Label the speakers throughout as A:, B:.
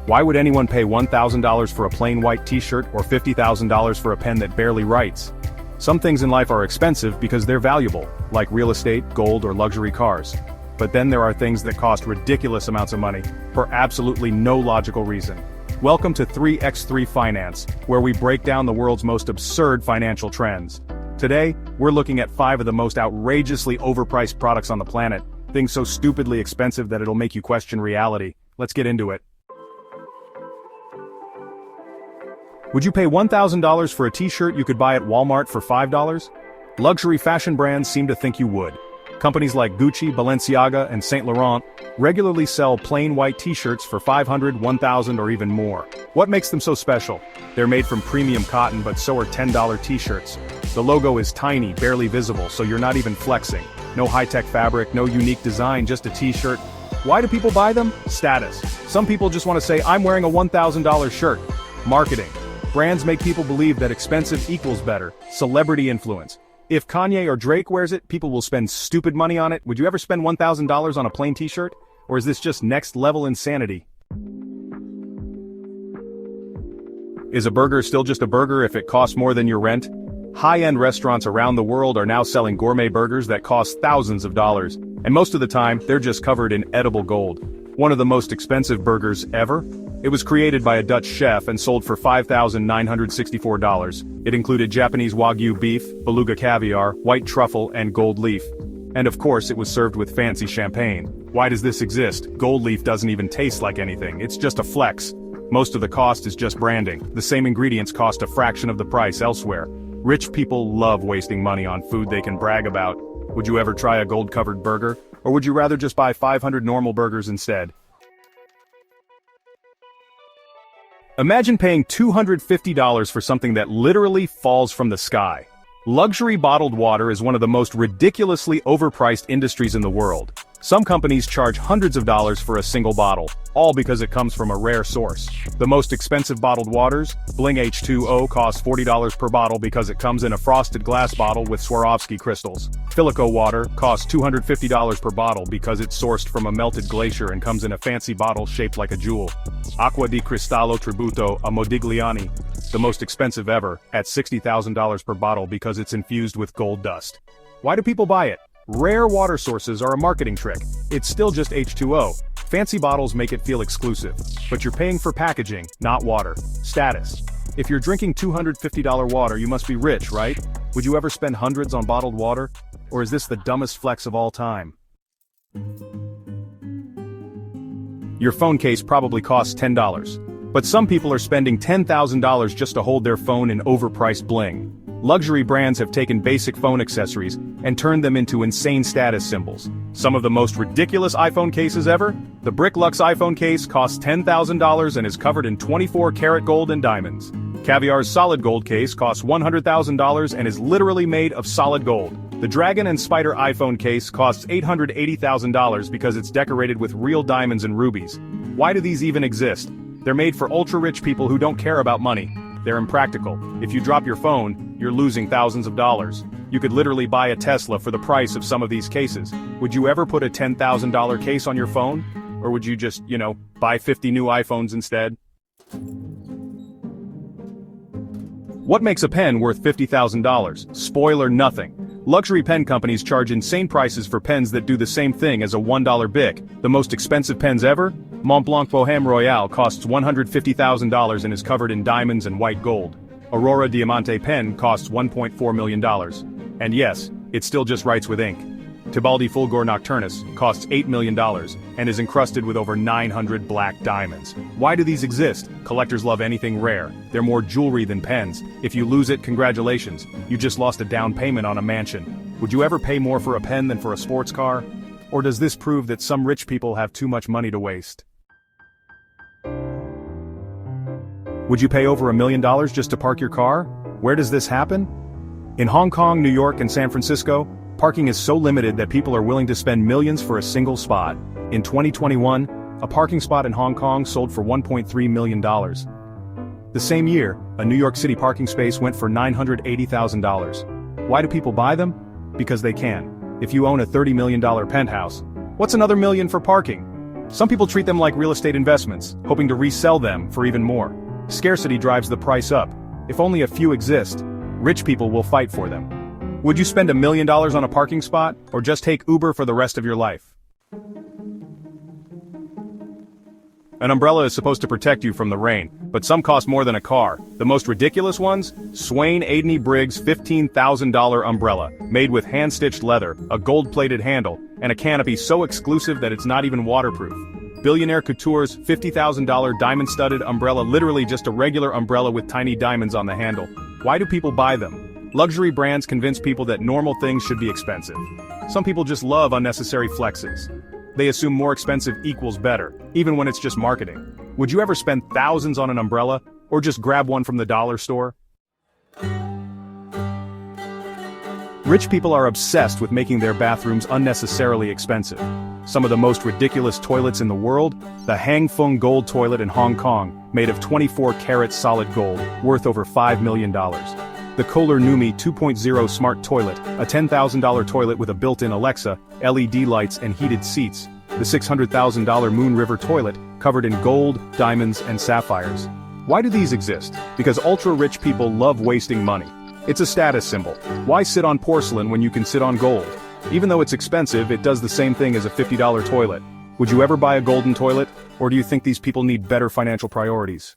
A: Why would anyone pay $1,000 for a plain white t-shirt or $50,000 for a pen that barely writes? Some things in life are expensive because they're valuable, like real estate, gold, or luxury cars. But then there are things that cost ridiculous amounts of money, for absolutely no logical reason. Welcome to 3x3 Finance, where we break down the world's most absurd financial trends. Today, we're looking at 5 of the most outrageously overpriced products on the planet, things so stupidly expensive that it'll make you question reality. Let's get into it. Would you pay $1,000 for a t-shirt you could buy at Walmart for $5? Luxury fashion brands seem to think you would. Companies like Gucci, Balenciaga, and Saint Laurent regularly sell plain white t-shirts for $500, $1,000, or even more. What makes them so special? They're made from premium cotton, but so are $10 t-shirts. The logo is tiny, barely visible, so you're not even flexing. No high-tech fabric, no unique design, just a t-shirt. Why do people buy them? Status. Some people just want to say, I'm wearing a $1,000 shirt. Marketing. Brands make people believe that expensive equals better. Celebrity influence. If Kanye or Drake wears it, people will spend stupid money on it. Would you ever spend $1,000 on a plain t-shirt? Or is this just next-level insanity? Is a burger still just a burger if it costs more than your rent? High-end restaurants around the world are now selling gourmet burgers that cost thousands of dollars. And most of the time, they're just covered in edible gold. One of the most expensive burgers ever? It was created by a Dutch chef and sold for $5,964. It included Japanese Wagyu beef, beluga caviar, white truffle, and gold leaf. And of course it was served with fancy champagne. Why does this exist? Gold leaf doesn't even taste like anything, it's just a flex. Most of the cost is just branding. The same ingredients cost a fraction of the price elsewhere. Rich people love wasting money on food they can brag about. Would you ever try a gold-covered burger? Or would you rather just buy 500 normal burgers instead? Imagine paying $250 for something that literally falls from the sky. Luxury bottled water is one of the most ridiculously overpriced industries in the world. Some companies charge hundreds of dollars for a single bottle, all because it comes from a rare source. The most expensive bottled waters, Bling H2O, costs $40 per bottle because it comes in a frosted glass bottle with Swarovski crystals. Filico water costs $250 per bottle because it's sourced from a melted glacier and comes in a fancy bottle shaped like a jewel. Acqua di Cristallo Tributo a Modigliani, the most expensive ever, at $60,000 per bottle because it's infused with gold dust. Why do people buy it? Rare water sources are a marketing trick. It's still just H2O. Fancy bottles make it feel exclusive. But you're paying for packaging, not water. Status. If you're drinking $250 water, you must be rich, right? Would you ever spend hundreds on bottled water? Or is this the dumbest flex of all time? Your phone case probably costs $10. But some people are spending $10,000 just to hold their phone in overpriced bling. Luxury brands have taken basic phone accessories and turned them into insane status symbols. Some of the most ridiculous iPhone cases ever? The Bricklux iPhone case costs $10,000 and is covered in 24-karat gold and diamonds. Caviar's solid gold case costs $100,000 and is literally made of solid gold. The Dragon and Spider iPhone case costs $880,000 because it's decorated with real diamonds and rubies. Why do these even exist? They're made for ultra-rich people who don't care about money. They're impractical. If you drop your phone, you're losing thousands of dollars. You could literally buy a Tesla for the price of some of these cases. Would you ever put a $10,000 case on your phone? Or would you just, buy 50 new iPhones instead? What makes a pen worth $50,000? Spoiler, nothing. Luxury pen companies charge insane prices for pens that do the same thing as a $1 Bic. The most expensive pens ever? Montblanc Bohème Royale costs $150,000 and is covered in diamonds and white gold. Aurora Diamante pen costs $1.4 million. And yes, it still just writes with ink. Tibaldi Fulgor Nocturnus costs $8 million and is encrusted with over 900 black diamonds. Why do these exist? Collectors love anything rare. They're more jewelry than pens. If you lose it, congratulations. You just lost a down payment on a mansion. Would you ever pay more for a pen than for a sports car? Or does this prove that some rich people have too much money to waste? Would you pay over $1 million just to park your car? Where does this happen? In Hong Kong, New York, and San Francisco, parking is so limited that people are willing to spend millions for a single spot. In 2021, a parking spot in Hong Kong sold for $1.3 million. The same year, a New York City parking space went for $980,000. Why do people buy them? Because they can. If you own a $30 million penthouse, what's another million for parking? Some people treat them like real estate investments, hoping to resell them for even more. Scarcity drives the price up. If only a few exist, rich people will fight for them. Would you spend $1 million on a parking spot, or just take Uber for the rest of your life? An umbrella is supposed to protect you from the rain, but some cost more than a car. The most ridiculous ones? Swain Adeney Briggs $15,000 umbrella, made with hand-stitched leather, a gold-plated handle, and a canopy so exclusive that it's not even waterproof. Billionaire Couture's $50,000 diamond-studded umbrella, literally just a regular umbrella with tiny diamonds on the handle. Why do people buy them? Luxury brands convince people that normal things should be expensive. Some people just love unnecessary flexes. They assume more expensive equals better, even when it's just marketing. Would you ever spend thousands on an umbrella, or just grab one from the dollar store? Rich people are obsessed with making their bathrooms unnecessarily expensive. Some of the most ridiculous toilets in the world: the Hang Fung Gold Toilet in Hong Kong, made of 24-karat solid gold, worth over $5 million. The Kohler Numi 2.0 Smart Toilet, a $10,000 toilet with a built-in Alexa, LED lights and heated seats. The $600,000 Moon River Toilet, covered in gold, diamonds and sapphires. Why do these exist? Because ultra-rich people love wasting money. It's a status symbol. Why sit on porcelain when you can sit on gold? Even though it's expensive, it does the same thing as a $50 toilet. Would you ever buy a golden toilet? Or do you think these people need better financial priorities?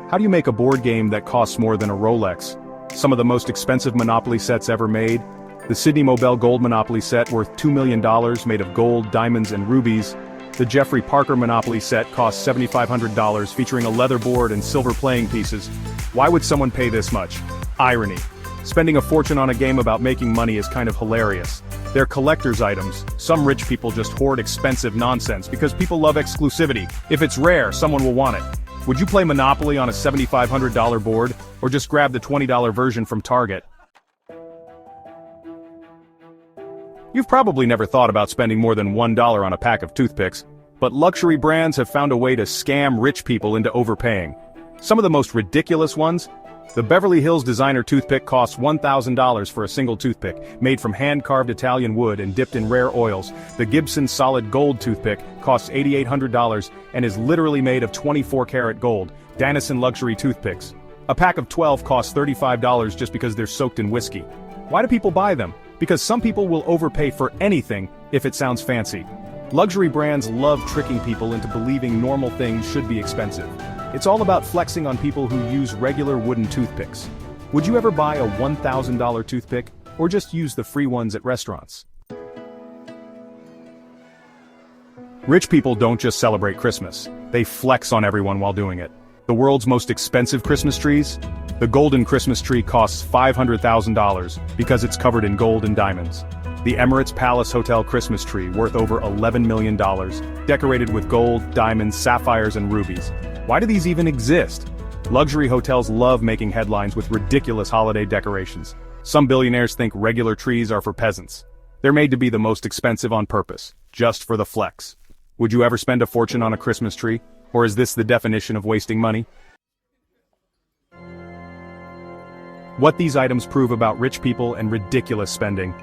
A: How do you make a board game that costs more than a Rolex? Some of the most expensive Monopoly sets ever made. The Sydney Mobile Gold Monopoly set, worth $2 million, made of gold, diamonds and rubies. The Jeffrey Parker Monopoly set cost $7,500, featuring a leather board and silver playing pieces. Why would someone pay this much? Irony. Spending a fortune on a game about making money is kind of hilarious. They're collector's items. Some rich people just hoard expensive nonsense because people love exclusivity. If it's rare, someone will want it. Would you play Monopoly on a $7,500 board, or just grab the $20 version from Target? You've probably never thought about spending more than $1 on a pack of toothpicks, but luxury brands have found a way to scam rich people into overpaying. Some of the most ridiculous ones? The Beverly Hills designer toothpick costs $1,000 for a single toothpick, made from hand-carved Italian wood and dipped in rare oils. The Gibson Solid Gold toothpick costs $8,800 and is literally made of 24-karat gold. Danison luxury toothpicks. A pack of 12 costs $35 just because they're soaked in whiskey. Why do people buy them? Because some people will overpay for anything if it sounds fancy. Luxury brands love tricking people into believing normal things should be expensive. It's all about flexing on people who use regular wooden toothpicks. Would you ever buy a $1,000 toothpick, or just use the free ones at restaurants? Rich people don't just celebrate Christmas, they flex on everyone while doing it. The world's most expensive Christmas trees? The golden Christmas tree costs $500,000 because it's covered in gold and diamonds. The Emirates Palace Hotel Christmas tree, worth over $11 million, decorated with gold, diamonds, sapphires and rubies. Why do these even exist? Luxury hotels love making headlines with ridiculous holiday decorations. Some billionaires think regular trees are for peasants. They're made to be the most expensive on purpose, just for the flex. Would you ever spend a fortune on a Christmas tree? Or is this the definition of wasting money? What these items prove about rich people and ridiculous spending.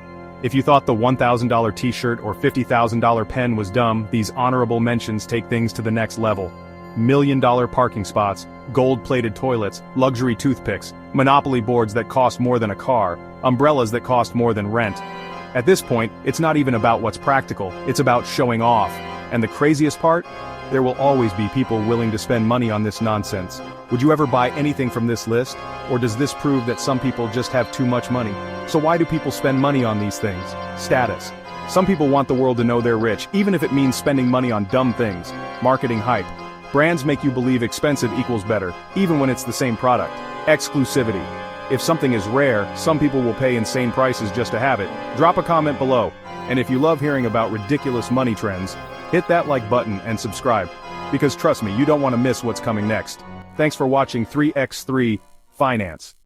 A: If you thought the $1,000 t-shirt or $50,000 pen was dumb, these honorable mentions take things to the next level. $1 million parking spots, gold-plated toilets, luxury toothpicks, Monopoly boards that cost more than a car, umbrellas that cost more than rent. At this point, it's not even about what's practical, it's about showing off. And the craziest part? There will always be people willing to spend money on this nonsense. Would you ever buy anything from this list? Or does this prove that some people just have too much money? So why do people spend money on these things? Status. Some people want the world to know they're rich, even if it means spending money on dumb things. Marketing hype. Brands make you believe expensive equals better, even when it's the same product. Exclusivity. If something is rare, some people will pay insane prices just to have it. Drop a comment below. And if you love hearing about ridiculous money trends, hit that like button and subscribe. Because trust me, you don't want to miss what's coming next. Thanks for watching 3x3 Finance.